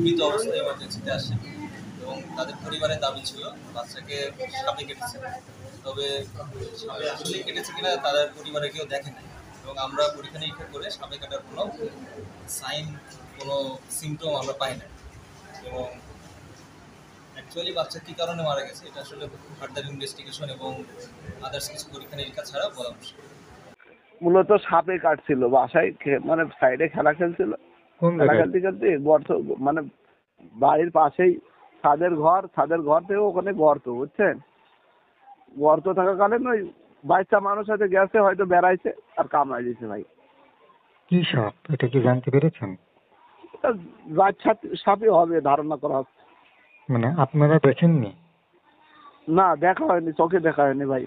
মৃত অবস্থায় ইমার্জেন্সিতে আসে এবং তাদের পরিবারের দাবি ছিল বাচ্চাকে সাপে কেটেছে। তবে সাপে আসলেই কেটেছে কিনা তাদের পরিবারে কেউ দেখে নাই এবং আমরা পরীক্ষা নিরীক্ষা করে সাপে কাটার কোনো সাইন, কোনো সিমটম আমরা পাই না। এবং অ্যাকচুয়ালি বাচ্চা কী কারণে মারা গেছে এটা আসলে ফার্দার ইনভেস্টিগেশন এবং আদার্স কিছু পরীক্ষা নিরীক্ষা ছাড়া বলা মুশকিল। মূলত সাপে কাটছিল, বাসায় মানে সাইডে খেলা খেলছিল, খেলা খেলতে খেলতে গর্ত, মানে বাড়ির পাশেই ছাদের ঘর থেকে ওখানে গর্ত, বুঝছেন, গর্ত থাকাকালীন ওই বাচ্চা মানুষ হয়তো গেছে, হয়তো বেড়াইছে আর কামড়াই দিয়েছে। ভাই কি সাপ এটা কি জানতে পেরেছেন? বাচ্চা সাপই হবে ধারণা করা হচ্ছে। মানে আপনারা দেখেননি? না, দেখা হয়নি, চোখে দেখা হয়নি ভাই।